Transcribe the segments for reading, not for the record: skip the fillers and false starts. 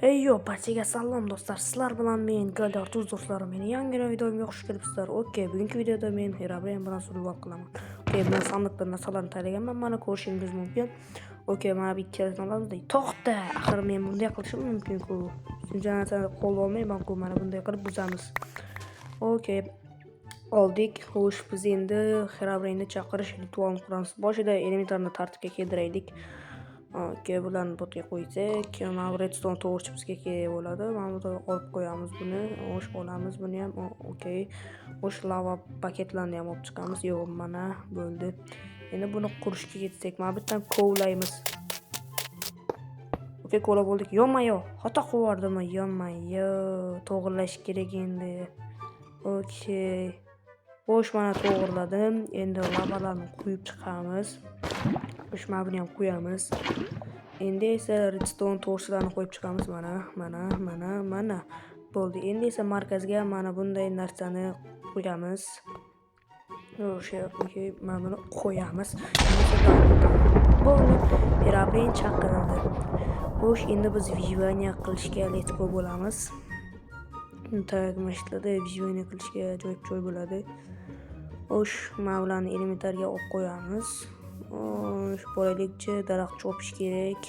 Hey yo, barchaga salom do'stlar. Sizlar bilan men Galar tuz do'stlarim. Meni yangi videomga xush kelibsizlar. Okey, bugungi videoda men Herobrine bilan survival qilaman. Okey, men sandiqda narsalarni tayyorlaganman. Mana ko'rishingiz mumkin. Okey, mana bir ikkalasini olamiz. To'xta, axir men bunday qilishim mumkin-ku. Shuncha narsani qo'lga olmayman-ku. Mana bunday qilib buzamiz. Okey. Oldik. Xo'sh, biz endi Herobrine'ni chaqirish ritualini quramiz. Boshida elementarni tartibga keltiraylik. Okey, bularni botga qo'ysak, mana redstone to'g'ri bizga kerak bo'ladi. Mana bu olib qo'yamiz buni. Xo'sh, olamiz buni ham. Okey. Xo'sh, lava paketlarni ham olib chiqamiz. Yo'q, mana bo'ldi. Endi buni qurishga ketsak, mana bittadan kovlaymiz. Okey, kovlab bo'ldik. Yo'q-mayo, xato qilib Yo'q-mayo, to'g'irlash kerak endi. Okey. Xo'sh, mana to'g'irladim. Endi lavalarni quyib chiqamiz. Xo'sh, mana buni ham qo'yamiz. Endi esa redstone to'g'rilarni qo'yib chiqamiz. Mana. Bo'ldi. Endi esa markazga mana bunday narsani qo'yamiz. O'sha, okey, mana buni qo'yamiz. Bo'ldi. Herobrine chaqirildi. Xo'sh, endi biz vijvaniya qilishga let's go bo'lamiz. Tak, mashlarda vijvaniya qilishga joy bo'ladi. Xo'sh, mana bularni elementarga olib qo'yamiz. Boraylikchi, daraxt chopish kerak.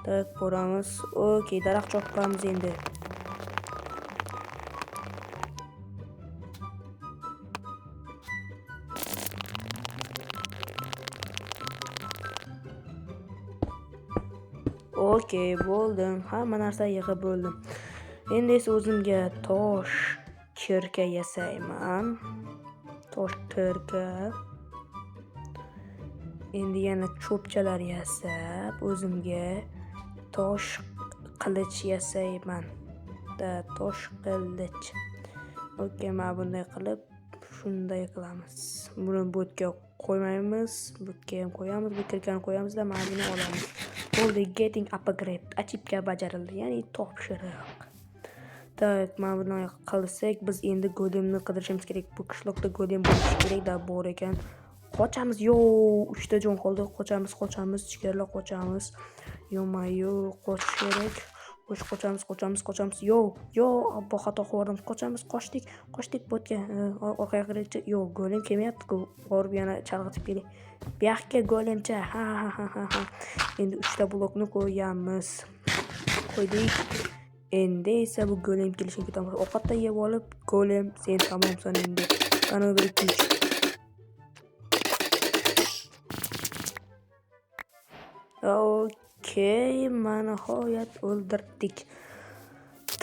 Tak, boramiz. Okey, daraxt chopamiz endi. Okey, bo'ldim. Hamma narsa yig'ib bo'ldim. Endi esa o'zimga tosh kirka yasayman. Tosh kirka. Endi yana cho'pchalar yasab, o'zimga tosh qilich yasayman. Tosh qilich. Okey, mana bunday qilib shunday qilamiz. Buni botga qo'ymaymiz, botga ham qo'yamiz, bu kirkani qo'yamizda mana buni olamiz. Bo'ldi, getting upgrade. Achibga bajarildi, ya'ni topshiriq. Tak, mana buni qilsak, biz endi golemni qidirishimiz kerak. Bu qishloqda golem bo'lishi kerak-da, bor ekan. Qochamiz. Yo, 3 ta jon qoldi. Qochamiz, chigarlar qochamiz. Yo'q-mayo, qochish kerak. Qochamiz. Yo, bu xato qildim. Qochdik botga. Orqaga qaraychi. Yo, golem kelmayapti-ku. Borib yana chalg'itib keling. Bu yoqqa golemcha. Ha. Endi 3 ta blokni qo'yamiz. Qo'ydik. Endi esa bu golem kelishini kutamiz. Ovqatda yeb olib, golem sen tamomsan endi. Qani bir kuch. Okey, mana nihoyat o'ldirdik.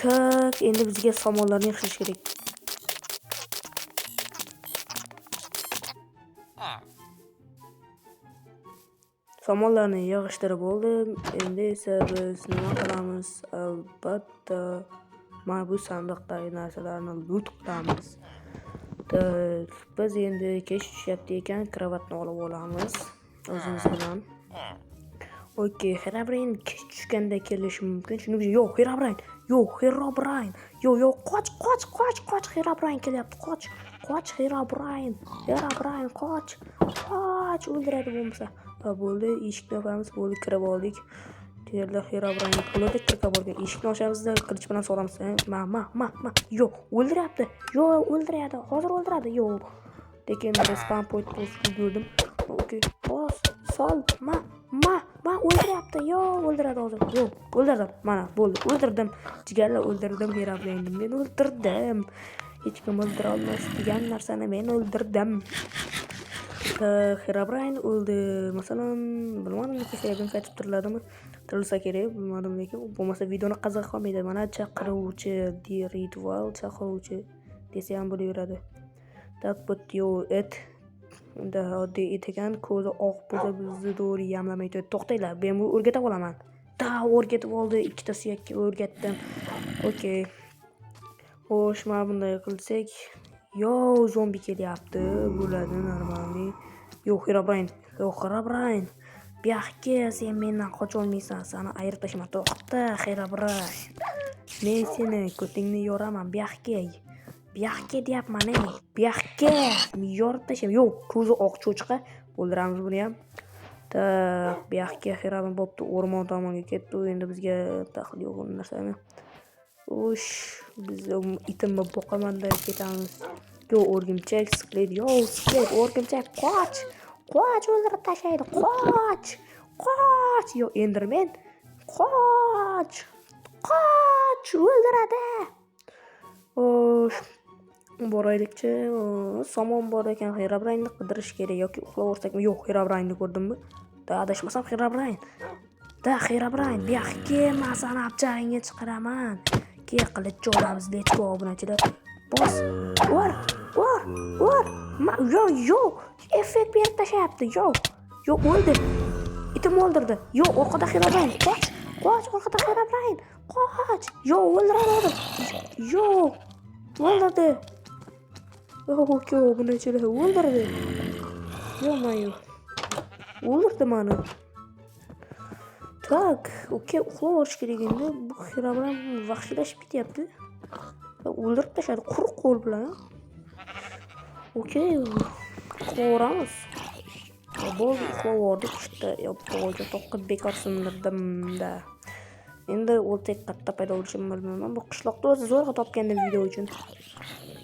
Tak, endi bizga samonlarni yig'ish kerak. Samonlarni yig'ishtirib bo'ldim. Endi esa biz nima qilamiz? Albatta, mana bu sandiqdagi narsalarni loot qilamiz. Tak, biz endi kech tushyapti ekan, kravatni olib olamiz o'zimiz bilan. Okey, Herobrine kech tushganda kelishi mumkin. Shuning uchun yo'q, Herobrine. Qoch, Herobrine kelyapti. Qoch, Herobrine, qoch. O'ldiradi bo'lmasa. Bo'ldi, eshikni ochamiz, bo'ldi, kirib oldik. Yerda Herobrine qo'lida kirib borgan. Eshikni ochamizda qilich bilan solamiz. Yo'q, o'ldiryapti. O'ldiradi. Hozir o'ldiradi. Yo'q. Lekin respawn point bo'lishini ko'rdim. Okey, sol. O'ldiryapti. O'ldiradi hozir. Yo'q, o'ldirdim. Mana, bo'ldi. O'ldirdim. Jigarlar o'ldirdim Herobrine'ni. Men o'ldirdim. Hech kim o'ldira olmas degan narsani men o'ldirdim. Herobrine o'ldi. Masalan, bilmadim, sebebini aytib turiladimi? Tirilsa kerak, bilmadim, lekin bo'lmasa videoni qiziq qolmaydi. Mana chaqiruvchi, ritual chaqiruvchi desa ham bo'laveradi. Tak, yo, et. Unda oddiy et ekan, ko'zi oq bo'lsa bizni to'g'ri yamlamaydi. To'xtanglar, men bu o'rgatib olaman. O'rgatib oldi, ikkita suyakka o'rgatdim. Okey. Xo'sh, mana bunday qilsak, zombi kelyapti. Bo'ladi, normalniy. Yo'q, Herobrine. Bu yoqqa sen mendan qocha olmaysan. Seni ayirib tashlaman. To'xta, Herobrine. Men seni ko'tingni yoraman. Bu yoqqa deyapman, Bu yoqqa yorib tashlayman. Yo'q, ko'zi oq cho'chqa. O'ldiramiz buni ham. Tak, bu yoqqa xirabin bo'pti, o'rmon tomonga ketdi. Endi bizga daxli yo'q bu narsani. Ush, biz itimni boqaman deb ketamiz. Yo, o'rgimchak, sklet, o'rgimchak, qoch! Qoch, o'ldirib tashlaydi. Qoch! Qoch! Yo, enderman. Qoch! Qoch! O'ldiradi. Ush, boraylikchi. Somon bor ekan, Herobrine qidirish kerak yoki uxlaversakmi? Yo'q, Herobrine ko'rdimmi? Adashmasam Herobrine. Herobrine, bu yoqqa men seni abjag'ingga chiqaraman. Keyin qilich olamiz, let's go obunachilar. Bos. Ur. Yo, effekt berib tashlayapti. Yo, o'ldi. Itim o'ldirdi. Yo, orqada Herobrine. Qoch, orqada Herobrine. Qoch. Yo, o'ldiradi. Yo, o'ldirdi. Okey, obunachilar o'ldirdi. Yo-mayo. O'ldirdi meni. Tak, okey, uxlaverish kerak endi. Bu Herobrine vahshiylashib ketyapti. O'ldirib tashladi quruq qo'l bilan. Okey, uxlaveramiz. Bo'ldi, uxlaverdik işte. Yo'q, to'qqa bekor sindirdim-da. Endi o'ltak qatta paydo bo'lishini bilmayman. Bu qishloqda o'zi zo'rg'a topgandim video uchun.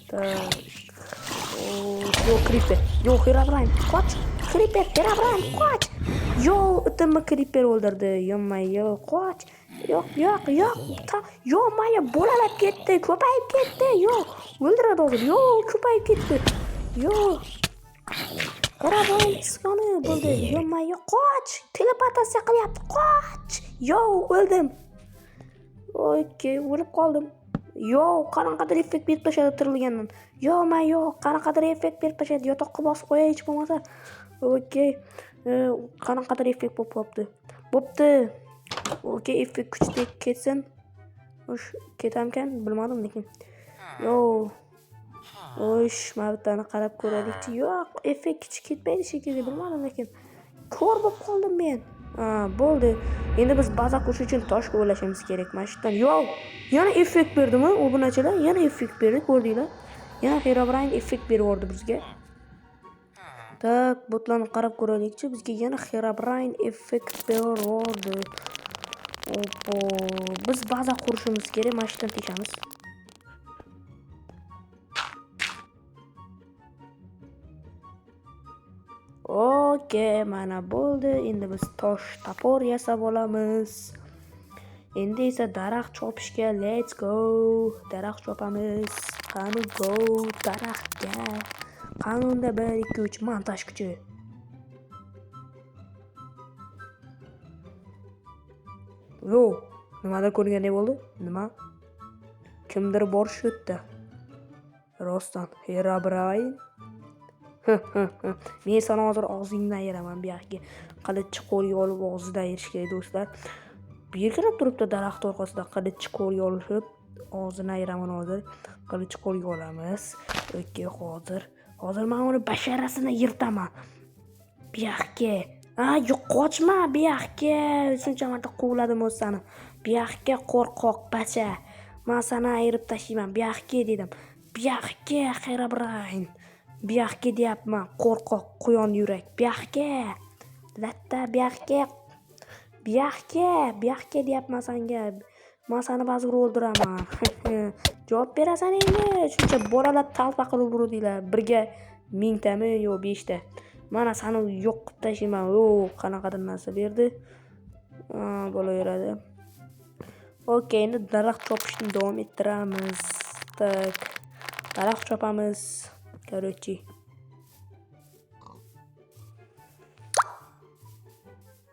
Tak. Yo, Creeper. Yo, Herobrine, qoch. Creeper, Herobrine, qoch. Yo, itimni Creeper o'ldirdi. Yo, qoch. Yo'q. Yo, maya bo'lalab ketdi, ko'payib ketdi. Yo, o'ldiradi hozir. Yo, ko'payib ketdi. Yo. Herobrine iskoni bo'ldi. Yo, maya qoch. Teleportatsiya qilyapti. Qoch. Yo, o'ldim. Okey, o'lib qoldim. Yo, qanaqadir effekt berib tashladi tirilgandan. Yo, qanaqadir effekt berib tashladi. Yotoqqa bosib qo'yay hech bo'lmasa. Okey. Qanaqadir effekt bo'pti. Okey, effekt kuchli ketsin. Ush, ketamkan, bilmadim lekin. Yo. Ush, mavtani qarab ko'raylikchi. Yo'q, effekt kuchi ketmaydi shekilli, bilmadim lekin. Ko'r bo'lib qoldim men. Bo'ldi. Endi biz baza qurish uchun tosh qo'llashimiz kerak. Mana shu yerdan. Yo, yana effekt berdimi? Obunachilar, yana effekt berdi, ko'rdinglar? Yana Herobrine effekt berib bizga. Tak, botlarni qarab ko'raylikchi. Bizga yana Herobrine effekt berdi. Biz baza qurishimiz kerak. Mana shu yerdan teshamiz. Okey, mana bo'ldi. Endi biz tosh topor yasab olamiz. Endi esa daraxt chopishga let's go. Daraxt chopamiz. Qani go daraxtga. Qanunda 1 2 3 montaj kuchi. Yo, nimadir ko'rgandek bo'ldi? Nima? Kimdir bor shu yerda. Rostdan Herobrine. Men sana hozir og'zingdan ayiraman bu yoqqa. Qilichni qo'lga olib og'zidan ayirish kerak do'stlar. Berkirab turibdi daraxt orqasida qilichni qo'lga olib og'zini ayiraman hozir. Qilichni qo'lga olamiz. Okey, hozir men uni basharasini yirtaman. Bu yoqqa. Yo'q, qochma bu yoqqa. Shuncha marta quvladim o'z seni. Bu yoqqa qo'rqoq bacha. Men seni ayirib tashlayman. Bu yoqqa dedim. Bu yoqqa Herobrine. Bu yoqqa deyapman, qo'rqoq quyon yurak. Bu yoqqa. Latta bu yoqqa. Bu yoqqa deyapman senga. Men seni ba'zir o'ldiraman. Javob berasan endi. Shuncha bolalar talpa qilib uruvdinglar. Birga 1000 tami yo 5 ta. Mana seni yo'q qilib tashlayman. Qanaqadir narsa berdi. Bo'laveradi. Okey, endi daraxt chopishni davom ettiramiz. Tak. Daraxt chopamiz. Короче.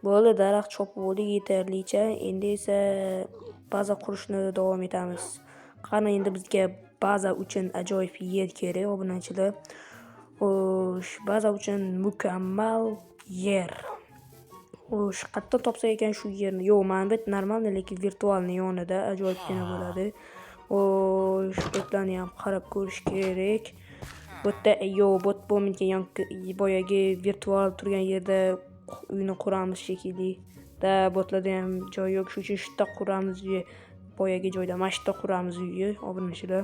Bo'ldi, daraxt chopib oldik yetarlicha. Endi esa baza qurishni davom etamiz. Qani endi bizga baza uchun ajoyib yer kerak, obunachilar. Baza uchun mukammal yer. Qayerdan topsak ekan shu yerni? Yo'q, mana bu normalniy, lekin virtualni yonida ajoyibgina bo'ladi. Shundan ham qarab ko'rish kerak. Bot bo'lmagan boyagi virtual turgan yerda uyni quramiz shekilli. Botlarda ham joy yo'q, shuning uchun shunda quramiz uyi. Boyagi joyda mana shunda quramiz uyni, obunachilar.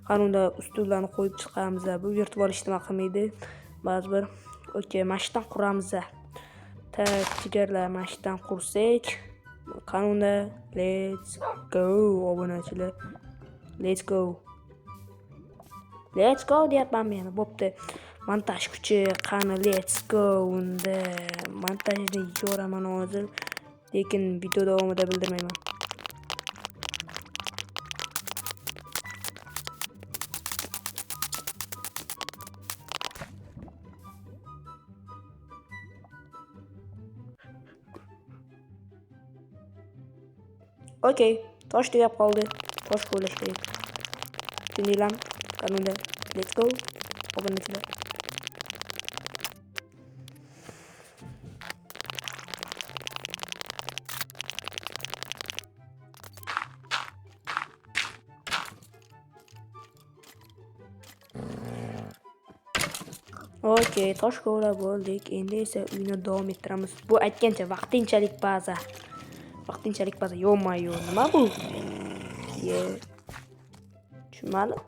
Qanunda ustunlarni qo'yib chiqamiz. Bu virtual ishlama qilmaydi. Ba'zi bir. Okey, mana shundan quramiz. Tak, jigarlar, mana shu yerdan qursak. Qanunda let's go obunachilar. Let's go. Let's go deyapman men. Bo'pti. Montaj kuchi qani let's go. Unda montajni yo'raman hozir. Lekin video davomida bildirmayman. Okey, tosh tugab qoldi. Tosh qo'llash kerak. Tushundinglar? Qanunda let's go. Obunachilar. Okey, tosh qo'llab bo'ldik. Endi esa uyni davom ettiramiz. Bu aytgancha vaqtinchalik baza. Vaqtinchalik baza. Yo-mayo, nima bu? Tushunmadim.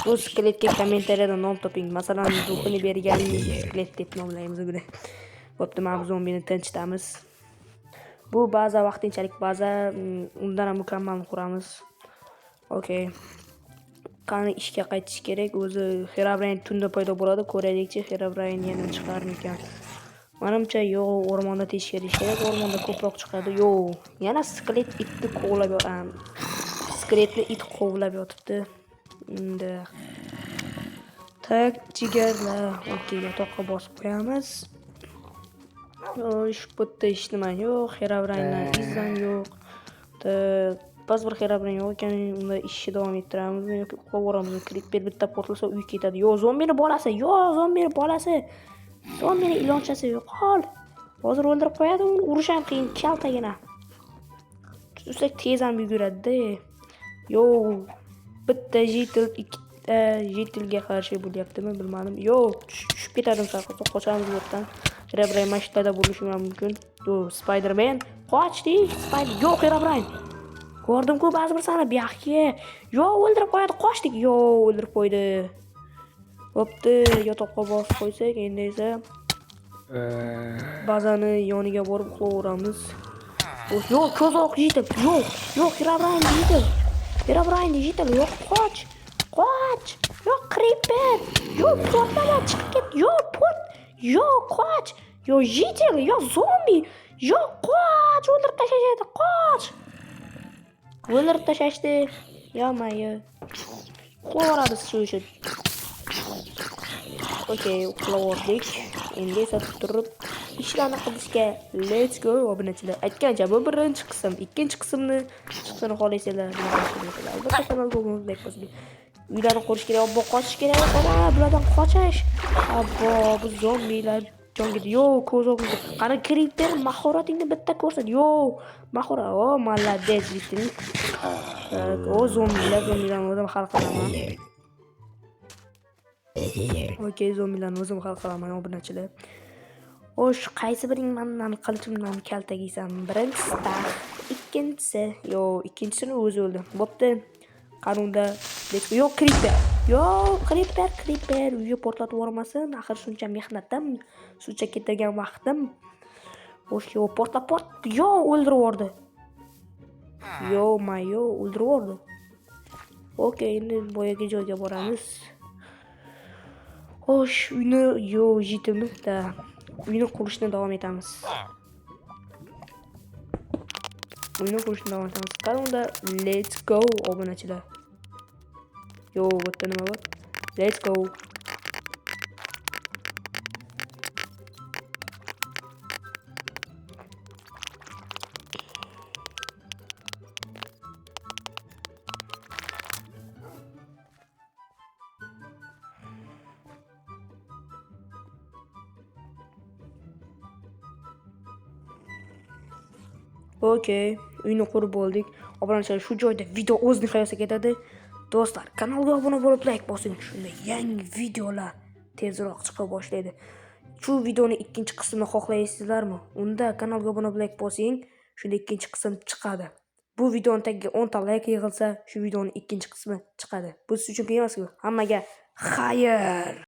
Bu skeletga kommentariyada nom toping. Masalan, ruhini bergan skelet deb nomlaymiz buni. Bo'pti, mana bu zombini tinchitamiz. Bu baza vaqtinchalik baza. Undan ham mukammal quramiz. Okey. Qani ishga qaytish kerak. O'zi Herobrine tunda paydo bo'ladi. Ko'raylikchi Herobrine yana chiqarmikan. Menimcha yo'q, o'rmonda tekshirish kerak. O'rmonda ko'proq chiqadi. Yo'q, yana skelet itni qovlab yotibdi. Skeletni it qovlab yotibdi. Unda tak jigarlar. Okey, yotoqqa bosib qo'yamiz. Shu bitta hech nima yo'q. Herobrine'dan izdan yo'q. Ba'zi bir Herobrine yo'q ekan, unda ishni davom ettiramiz yoki uxlavoramiz. Creeper bitta portlasa uy ketadi. Yo, zombini bolasi. Yo, zombini bolasi. Zombini ilonchasi yo'qol. Hozir o'ldirib qo'yadi, urish ham qiyin, kaltagina. Tutsak tez ham yuguradi-da. Yo, bitta jitil, ikkita jitilga qarshi bo'lyaptimi, bilmadim. Yo, tushib ketadim saqqa, qochamiz bu yerdan. Herobrine mashtada bo'lishi mumkin. Yo, Spider-Man, qochdi. Spider, yo, Herobrine. Ko'rdim-ku ba'zi bir sani buyoqqa. Yo, o'ldirib qo'yadi, qochdik. Yo, o'ldirib qo'ydi. Bo'pti, yotoqqa bosib qo'ysak, endi esa bazani yoniga borib uxlavoramiz. Yo, ko'zoq jitil. Yo, Herobrine jitil. Herobrine jitil. Yo, qoch. Qoch. Yo, Creeper. Yo, portlama chiqib ket. Yo, Yo, qoch. Yo, jitil. Yo, zombi. Yo, qoch. O'ldirib tashlashadi. Qoch. O'ldirib tashlashdi. Yo-mayo. Uxlavoramiz shu uchun. Okey, uxlavordik. Endi esa turib ishlarni qilishga let's go obunachilar. Aytgancha bu birinchi qism. Ikkinchi qismni chiqishini xohlaysanglar, albatta kanalga obuna bo'lib uylarni qurish kerak, obbo qochish kerak. Bulardan qochish. Abbo, bu zombilar jonga. Yo, ko'zog'ingni. Qani Creeper, mahoratingni bitta ko'rsat. Yo, mahorat. O, malades bitin. O, zombilarni o'zim hal qilaman. Okey, zombilarni o'zim hal qilaman obunachilar. Xo'sh, qaysi biring mendan qilichimdan kaltagiysam? Birinchisi tax, ikkinchisini o'zi o'ldi. Bo'pti. Qanunda yo Creeper. Yo, Creeper uyga portlatib yubormasin. Axir shuncha mehnatdan, shuncha ketgan vaqtim. Xo'sh, yo portlab yo o'ldirib yubordi. Yo-mayo, o'ldirib yubordi. Okey, endi boyaga joyga boramiz. Xo'sh, uyni jitilmizda. Uyni qurishni davom etamiz. Qanunda let's go obunachilar. Yo, bu yerda nima bor? Let's go. Okey, uyni qurib bo'ldik. Obunachilar, shu joyda video o'z nihoyasiga ketadi. Do'stlar, kanalga obuna bo'lib like bosing. Shunda yangi videolar tezroq chiqa boshlaydi. Shu videoning ikkinchi qismini xohlaysizlarmi? Unda kanalga obuna bo'lib like bosing. Shunda ikkinchi qism chiqadi. Bu videoning tagiga 10 ta like yig'ilsa, shu videoning ikkinchi qismi chiqadi. Bu siz uchun qiyin emas-ku. Hammaga xayr.